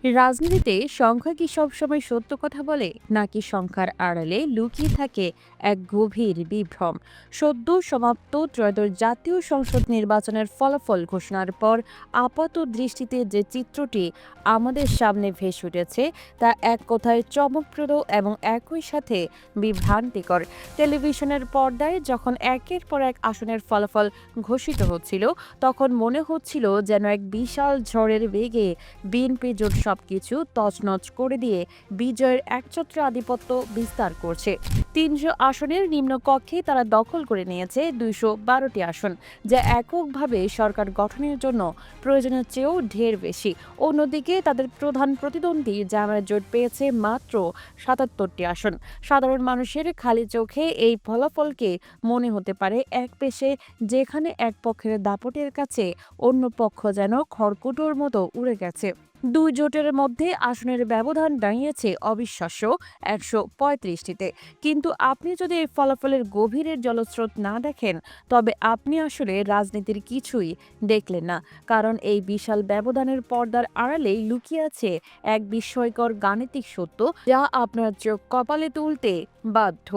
রাজনীতিতে সংখ্যা কি সবসময় সত্য কথা বলে, নাকি সংখ্যার আড়ালে লুকিয়ে থাকে এক গভীর বিভ্রম? সদ্য সমাপ্ত ত্রয়োদশ জাতীয় সংসদ নির্বাচনের ফলাফল ঘোষণার পর আপাত দৃষ্টিতে যে চিত্রটি আমাদের সামনে ভেসে উঠেছে তা এক কথায় চমকপ্রদ এবং একই সাথে বিভ্রান্তিকর। টেলিভিশনের পর্দায় যখন একের পর এক আসনের ফলাফল ঘোষিত হচ্ছিল, তখন মনে হচ্ছিল যেন এক বিশাল ঝড়ের বেগে বিএনপি জোট সবকিছু তছনছ করে দিয়ে বিজয়ের একছত্র আধিপত্য বিস্তার করছে। ৩০০ আসনের নিম্নকক্ষে তারা দখল করে নিয়েছে ২১২টি আসন, যা এককভাবে সরকার গঠনের জন্য প্রয়োজনের চেয়েও ঢের বেশি। অন্যদিকে তাদের প্রধান প্রতিদ্বন্দ্বী জামায়াত জোট পেয়েছে মাত্র ৭৭টি আসন। সাধারণ মানুষের খালি চোখে এই ফলাফলকে মনে হতে পারে এক পেশে, যেখানে এক পক্ষের দাপটের কাছে অন্য পক্ষ যেন খড়কুটোর মতো উড়ে গেছে। দুই জোটের মধ্যে আসনের ব্যবধান দাঁড়িয়েছে অবিশ্বাস্য ১৩৫টিতে। কিন্তু আপনি যদি এই ফলাফলের গভীরের জলস্রোত না দেখেন, তবে আপনি আসলে রাজনীতির কিছুই দেখলেন না। কারণ এই বিশাল ব্যবধানের পর্দার আড়ালেই লুকিয়ে আছে এক বিস্ময়কর গাণিতিক সত্য, যা আপনার চোখ কপালে তুলতে বাধ্য।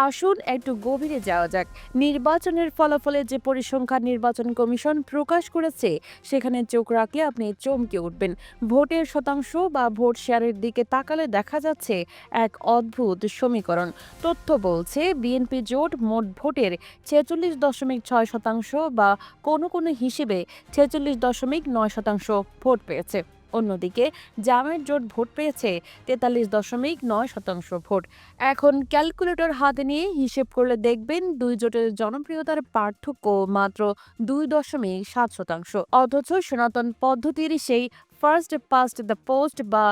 আসুন একটু গভীরে যাওয়া যাক। নির্বাচনের ফলাফলে যে পরিসংখ্যান নির্বাচন কমিশন প্রকাশ করেছে, সেখানে চোখ রাখলে আপনি চমকে উঠবেন। ভোটের শতাংশ বা ভোট শেয়ারের দিকে তাকালে দেখা যাচ্ছে এক অদ্ভুত সমীকরণ। তথ্য বলছে বিএনপি জোট মোট ভোটের ৪৬.৬% বা কোনো কোনো হিসেবে ৪৬.৯% ভোট পেয়েছে। অন্যদিকে জামায়াত জোট ভোট পেয়েছে ৪৩.৯% ভোট। এখন ক্যালকুলেটর হাতে নিয়ে হিসেব করলে দেখবেন দুই জোটের জনপ্রিয়তার পার্থক্য মাত্র ২.৭%। অথচ সনাতন পদ্ধতির সেই ফার্স্ট পাস্ট দ্য পোস্ট বা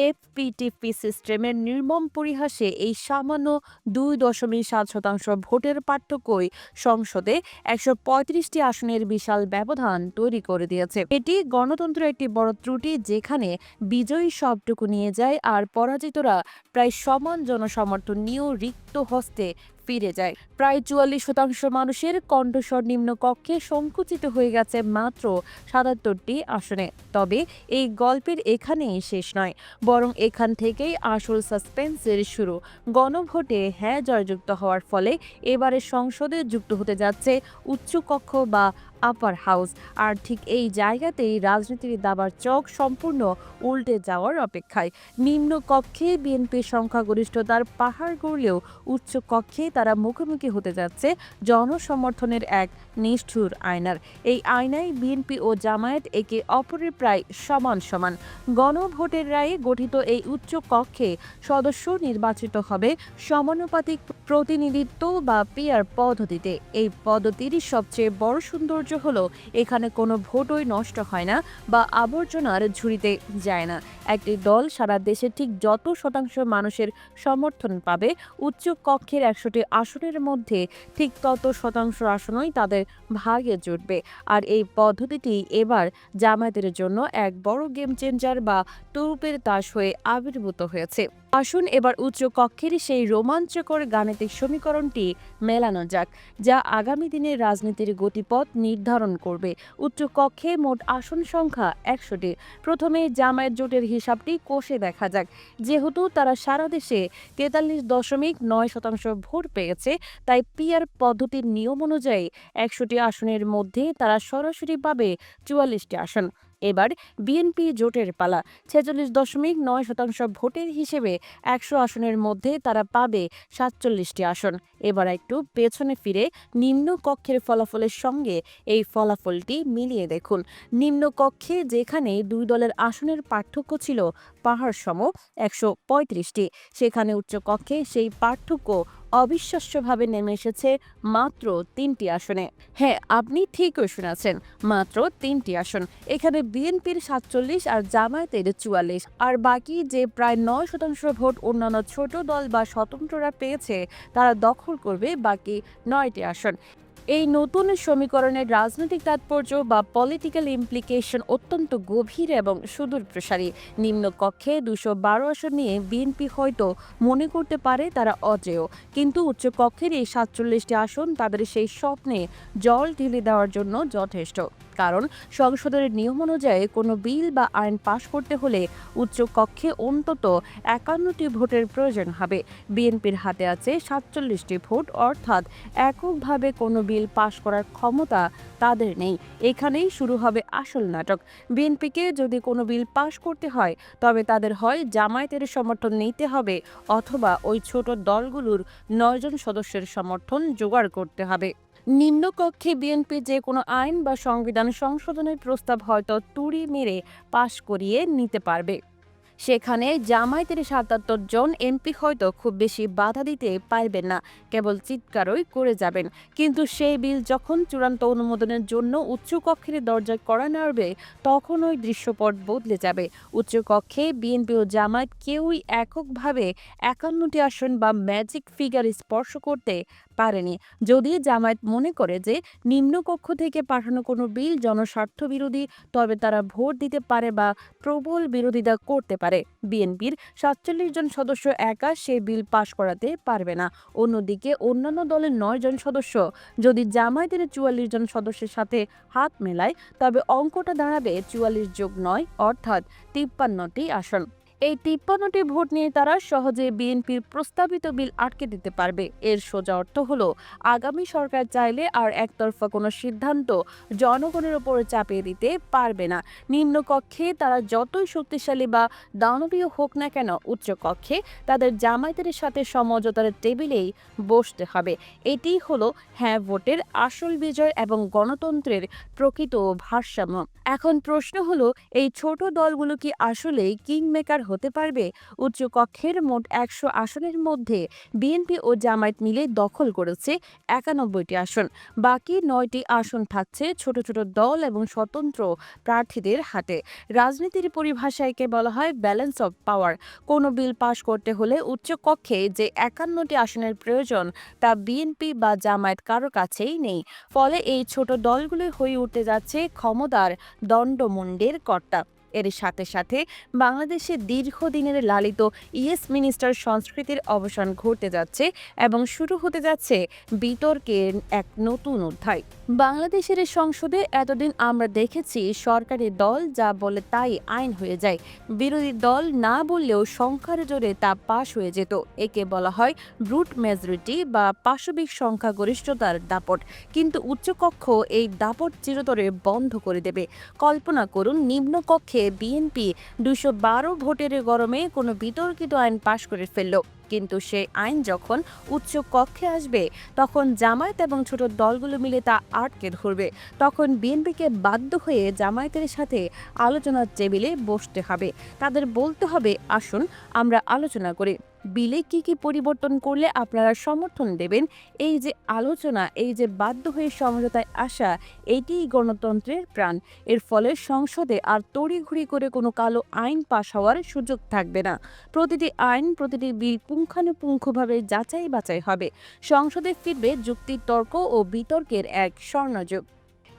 এফপিটিপি সিস্টেমের নির্মম পরিহাসে এই সামান্য ২.৭% ভোটের পার্থক্যই সংসদে ১৩৫টি আসনের বিশাল ব্যবধান তৈরি করে দিয়েছে। এটি গণতন্ত্রের একটি বড় ত্রুটি, যেখানে বিজয়ী সবটুকু নিয়ে যায় আর পরাজিতরা প্রায় সমান জনসমর্থন নিয়েও রিক্ত হস্তে ফিরে যায়। প্রায় ৪৪% মানুষের কণ্ঠস্বর নিম্নকক্ষে সংকুচিত হয়ে গেছে মাত্র ৭৭টি আসনে। তবে এই গল্পের এখানেই শেষ নয়, বরং এখান থেকেই আসল সাসপেন্সের শুরু। গণভোটে হ্যাঁ জয়যুক্ত হওয়ার ফলে এবারে সংসদে যুক্ত হতে যাচ্ছে উচ্চকক্ষ বা আপার হাউস। আর ঠিক এই জায়গাতেই রাজনীতির দাবার চক সম্পূর্ণ উল্টে যাওয়ার অপেক্ষায়। নিম্ন কক্ষে বিএনপির সংখ্যাগরিষ্ঠতার পাহাড় গড়লেও উচ্চ কক্ষে তারা মুখোমুখি হতে যাচ্ছে জনসমর্থনের এক নিষ্ঠুর আয়নার। এই আয়নায় বিএনপি ও জামায়াত একে অপরের প্রায় সমান সমান। গণভোটের রায়ে গঠিত এই উচ্চ কক্ষে সদস্য নির্বাচিত হবে সমানুপাতিক প্রতিনিধিত্ব বা পিআর পদ্ধতিতে। এই পদ্ধতির সবচেয়ে বড় সৌন্দর্য হলো এখানে কোনো ভোটই নষ্ট হয় না বা আবর্জনার ঝুড়িতে যায় না। একটি দল সারা দেশে ঠিক যত শতাংশ মানুষের সমর্থন পাবে, উচ্চ কক্ষের ১০০টি আসনের মধ্যে ঠিক তত শতাংশ আসনই তাদের ভাগে জুটবে। আর এই পদ্ধতিটি এবার জামায়াতের জন্য এক বড় গেম চেঞ্জার বা তুরুপের তাস হয়ে আবির্ভূত হয়েছে। আসুন এবার উচ্চ কক্ষের সেই রোমাঞ্চকর গাণিতিক সমীকরণটি মেলানো যাক, যা আগামী দিনের রাজনীতির গতিপথ নির্ধারণ করবে। উচ্চ কক্ষে মোট আসন সংখ্যা ১০০টি। প্রথমে জামায়াত জোটের হিসাবটি কষে দেখা যাক। যেহেতু তারা সারা দেশে ৪৩.৯% ভোট পেয়েছে, তাই পিআর পদ্ধতির নিয়ম অনুযায়ী ১০০টি আসনের মধ্যে তারা সরাসরি পাবে ৪৪টি আসন। এবার বিএনপি জোটের পালা। ৪৬.৯% ভোটের হিসেবে ১০০ আসনের মধ্যে তারা পাবে ৪৭টি আসন। এবার একটু পেছনে ফিরে নিম্ন কক্ষের ফলাফলের সঙ্গে এই ফলাফলটি মিলিয়ে দেখুন। নিম্ন কক্ষে যেখানে দুই দলের আসনের পার্থক্য ছিল পাহাড় সম ১৩৫টি, সেখানে উচ্চ কক্ষে সেই পার্থক্য অবিশ্বাস্যভাবে নেমে এসেছে মাত্র ৩টি আসনে। হ্যাঁ, আপনি ঠিকই শুনেছেন, মাত্র ৩টি আসন। এখানে বিএনপির ৪৭ আর জামায়াতের ৪৪, আর বাকি যে প্রায় ৯% ভোট অন্যান্য ছোট দল বা স্বতন্ত্ররা পেয়েছে, তারা দখল করবে বাকি ৯টি আসন। এই নতুন সমীকরণের রাজনৈতিক তাৎপর্য বা পলিটিক্যাল ইমপ্লিকেশন অত্যন্ত গভীর এবং সুদূরপ্রসারী। নিম্ন কক্ষে ২১২ আসন নিয়ে বিএনপি হয়তো মনে করতে পারে তারা অজেয়, কিন্তু উচ্চ কক্ষের এই ৪৭টি আসন তাদের সেই স্বপ্নে জল ঢেলে দেওয়ার জন্য যথেষ্ট। কারণ সংসদের নিয়ম অনুযায়ী কোনো বিল বা আইন পাশ করতে হলে উচ্চ কক্ষে অন্তত ৫১টি ভোটের প্রয়োজন হবে। বিএনপির হাতে আছে ৪৭টি ভোট, অর্থাৎ এককভাবে কোনো বিল পাশ করার ক্ষমতা তাদের নেই। এখানেই শুরু হবে আসল নাটক। বিএনপিকে যদি কোনো বিল পাশ করতে হয় তবে তাদের হয় জামায়াতের সমর্থন নিতে হবে অথবা ওই ছোট দলগুলোর ৯ জন সদস্যের সমর্থন জোগাড় করতে হবে। নিম্নকক্ষে বিএনপি যে কোনো আইন বা সংবিধান সংশোধনের প্রস্তাব হয়তো তুড়ি মেরে পাশ করিয়ে নিতে পারবে। সেখানে জামায়াতের ৭৭ জন এমপি হয়তো খুব বেশি বাধা দিতে পারবেন না, কেবল চিৎকারই করে যাবেন। কিন্তু সেই বিল যখন চূড়ান্ত অনুমোদনের জন্য উচ্চকক্ষের দরজায় কড়া নাড়বে, তখন ওই দৃশ্যপট বদলে যাবে। উচ্চকক্ষে বিএনপি ও জামায়াত কেউই এককভাবে ৫১টি আসন বা ম্যাজিক ফিগার স্পর্শ করতে পারেনি। যদি জামায়াত মনে করে যে নিম্নকক্ষ থেকে পাঠানো কোনো বিল জনস্বার্থ বিরোধী, তবে তারা ভোট দিতে পারে বা প্রবল বিরোধিতা করতে পারে। বিএনপির ৪৭ জন সদস্য একা সে বিল পাশ করাতে পারবে না। অন্যদিকে অন্যান্য দলের ৯ জন সদস্য যদি জামায়াতের ৪৪ জন সদস্যের সাথে হাত মেলায়, তবে অঙ্কটা দাঁড়াবে ৪৪ যোগ ৯, অর্থাৎ ৫৩টি আসন। এই ৫৩টি ভোট নিয়ে তারা সহজে বিএনপির প্রস্তাবিত বিল আটকে দিতে পারবে। এর সোজা অর্থ হলো আগামী সরকার চাইলে আর একতরফা কোনো সিদ্ধান্ত জনগণের ওপর চাপিয়ে দিতে পারবে না। নিম্নকক্ষে তারা যতই শক্তিশালী বা দানবীয় হোক না কেন, উচ্চকক্ষে তাদের জামায়াতের সাথে সমঝোতার টেবিলেই বসতে হবে। এটিই হলো হ্যাঁ ভোটের আসল বিজয় এবং গণতন্ত্রের প্রকৃত ভারসাম্য। এখন প্রশ্ন হলো, এই ছোট দলগুলো কি আসলেই কিংমেকার হতে পারবে? উচ্চকক্ষের মোট ১০০ আসনের মধ্যে বিএনপি ও জামায়াত মিলে দখল করেছে ৯১টি আসন। বাকি ৯টি আসন থাকছে ছোট ছোট দল এবং স্বতন্ত্র প্রার্থীদের হাতে। রাজনীতির পরিভাষায় একে বলা হয় ব্যালেন্স অব পাওয়ার। কোনো বিল পাশ করতে হলে উচ্চকক্ষে যে ৫১টি আসনের প্রয়োজন, তা বিএনপি বা জামায়াত কারো কাছেই নেই। ফলে এই ছোট দলগুলো হয়ে উঠতে যাচ্ছে ক্ষমতার দণ্ডমুণ্ডের কর্তা। এর সাথে সাথে বাংলাদেশে দীর্ঘদিনের লালিত ইয়েস মিনিস্টার সংস্কৃতির অবসান ঘটতে যাচ্ছে এবং শুরু হতে যাচ্ছে বিতর্কের এক নতুন অধ্যায়। বাংলাদেশের সংসদে এতদিন আমরা দেখেছি সরকারি দল যা বলে তাই আইন হয়ে যায়। বিরোধী দল না বললেও সংখ্যার জোরে তা পাশ হয়ে যেত। একে বলা হয় ব্রুট মেজরিটি বা পাশবিক সংখ্যাগরিষ্ঠতার দাপট। কিন্তু উচ্চকক্ষ এই দাপট চিরতরে বন্ধ করে দেবে। কল্পনা করুন, নিম্নকক্ষে বিএনপি ২১২ ভোটের গরমে কোনো বিতর্কিত আইন পাশ করে ফেলল, কিন্তু সেই আইন যখন উচ্চ কক্ষে আসবে, তখন জামায়াত এবং ছোট দলগুলো মিলে তা আটকে ধরবে। তখন বিএনপিকে বাধ্য হয়ে জামায়াতের সাথে আলোচনার টেবিলে বসতে হবে। তাদের বলতে হবে, আসুন আমরা আলোচনা করি, বিলে কি কি পরিবর্তন করলে আপনারা সমর্থন দেবেন। এই যে আলোচনা, এই যে বাধ্য হয়ে সমঝোতায় আসা, এটিই গণতন্ত্রের প্রাণ। এর ফলে সংসদে আর তড়িঘড়ি করে কোনো কালো আইন পাশ হওয়ার সুযোগ থাকবে না। প্রতিটি আইন, প্রতিটি বিল পুঙ্খানুপুঙ্খভাবে যাচাই বাছাই হবে। সংসদে ফিরবে যুক্তি, তর্ক ও বিতর্কের এক স্বর্ণযুগ।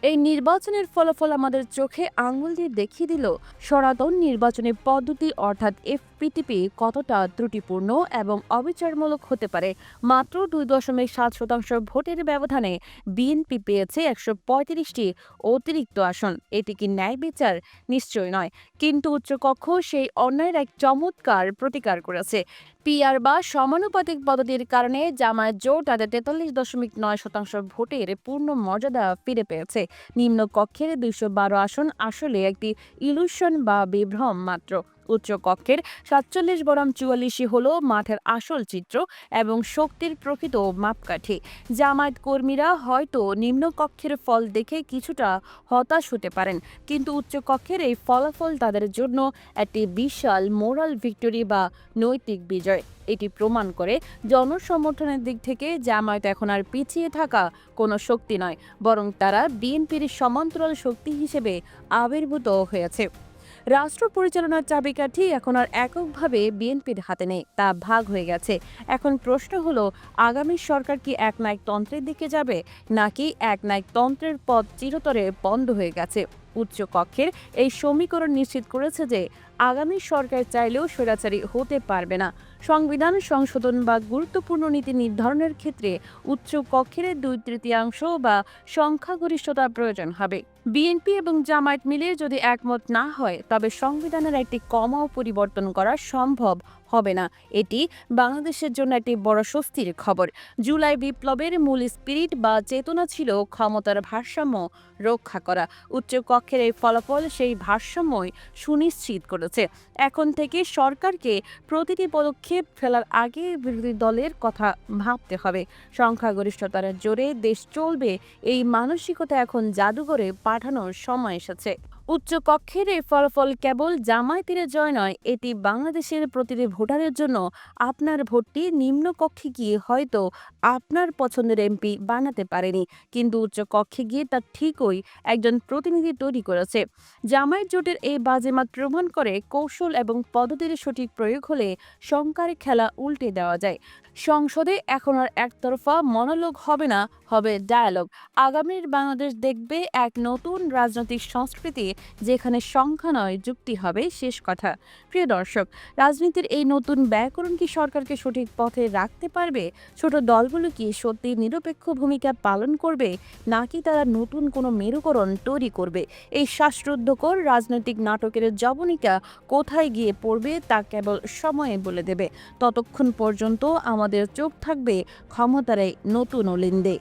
এই নির্বাচনের ফলাফল আমাদের চোখে আঙুল দিয়ে দেখিয়ে দিল সনাতন নির্বাচনী পদ্ধতি অর্থাৎ এফপিটিপি কতটা ত্রুটিপূর্ণ এবং অবিচারমূলক হতে পারে। মাত্র ২.৭% ভোটের ব্যবধানে বিএনপি পেয়েছে ১৩৫টি অতিরিক্ত আসন। এটি কি ন্যায় বিচার? নিশ্চয় নয়। কিন্তু উচ্চকক্ষ সেই অন্যায়ের এক চমৎকার প্রতিকার করেছে। পিআর বা সমানুপাতিক পদ্ধতির কারণে জামায়াত জোট তাদের ৪৩.৯% ভোটের পূর্ণ মর্যাদা ফিরে পেয়েছে। নিম্নকক্ষের ২১২ আসন আসলে একটি ইলুশন বা বিভ্রম মাত্র। উচ্চকক্ষের ৪৭ বনাম ৪৪ হল মাঠের আসল চিত্র এবং শক্তির প্রকৃত মাপকাঠি। জামায়াত কর্মীরা হয়তো নিম্নকক্ষের ফল দেখে কিছুটা হতাশ হতে পারেন, কিন্তু উচ্চকক্ষের এই ফলাফল তাদের জন্য একটি বিশাল মোরাল ভিক্টরি বা নৈতিক বিজয়। এটি প্রমাণ করে জনসমর্থনের দিক থেকে জামায়াত এখন আর পিছিয়ে থাকা কোনো শক্তি নয়, বরং তারা বিএনপির সমান্তরাল শক্তি হিসেবে আবির্ভূত হয়েছে। রাষ্ট্র পরিচালনার চাবিকাঠি এখন আর এককভাবে বিএনপির হাতে নেই, তা ভাগ হয়ে গেছে। এখন প্রশ্ন হলো, আগামী সরকার কি একনায়কতন্ত্রের দিকে যাবে, নাকি একনায়কতন্ত্রের পথ চিরতরে বন্ধ হয়ে গেছে? উচ্চ কক্ষের এই সমীকরণ নিশ্চিত করেছে যে আগামী সরকার চাইলেও স্বৈরাচারী হতে পারবে না। সংবিধান সংশোধন বা গুরুত্বপূর্ণ নীতি নির্ধারণের ক্ষেত্রে উচ্চ কক্ষের 2/3 বা সংখ্যাগরিষ্ঠতার প্রয়োজন হবে। বিএনপি এবং জামায়াত মিলে যদি একমত না হয় তবে সংবিধানের একটি কমাও পরিবর্তন করা সম্ভব হবে না। এটি বাংলাদেশের জন্য একটি বড় স্বস্তির খবর। জুলাই বিপ্লবের মূল স্পিরিট বা চেতনা ছিল ক্ষমতার ভারসাম্য রক্ষা করা। উচ্চ কক্ষের এই ফলাফল সেই ভারসাম্যই সুনিশ্চিত করেছে। এখন থেকে সরকারকে প্রতিটি পদক্ষেপ ফেলার আগে বিরোধী দলের কথা ভাবতে হবে। সংখ্যাগরিষ্ঠতার জোরে দেশ চলবে, এই মানসিকতা এখন জাদুঘরে পাঠানোর সময় এসেছে। উচ্চ কক্ষের এই ফলাফল কেবল জামায়াতের জয় নয়, এটি বাংলাদেশের প্রতিটি ভোটারের জন্য। আপনার ভোটটি নিম্ন কক্ষে গিয়ে হয়তো আপনার পছন্দের এমপি বানাতে পারেনি, কিন্তু উচ্চ কক্ষে গিয়ে তা ঠিকই একজন প্রতিনিধি তৈরি করেছে। জামায়াত জোটের এই বাজেমাত প্রমাণ করে কৌশল এবং পদ্ধতির সঠিক প্রয়োগ হলে শঙ্কার খেলা উল্টে দেওয়া যায়। সংসদে এখন আর একতরফা মনোলগ হবে না, হবে ডায়ালগ। আগামীর বাংলাদেশ দেখবে এক নতুন রাজনৈতিক সংস্কৃতি, যেখানে সংখ্যা নয় যুক্তি হবে শেষ কথা। প্রিয় দর্শক, রাজনীতির এই নতুন ব্যাকরণ কি সরকারকে সঠিক পথে রাখতে পারবে? ছোট দলগুলো কি সত্যি নিরপেক্ষ ভূমিকা পালন করবে, নাকি তারা নতুন কোনো মেরুকরণ তৈরি করবে? এই শ্বাসরুদ্ধকর রাজনৈতিক নাটকের জবনিকা কোথায় গিয়ে পড়বে তা কেবল সময়ে বলে দেবে। ততক্ষণ পর্যন্ত আমাদের চোখ থাকবে ক্ষমতার এই নতুন অলিন্দে।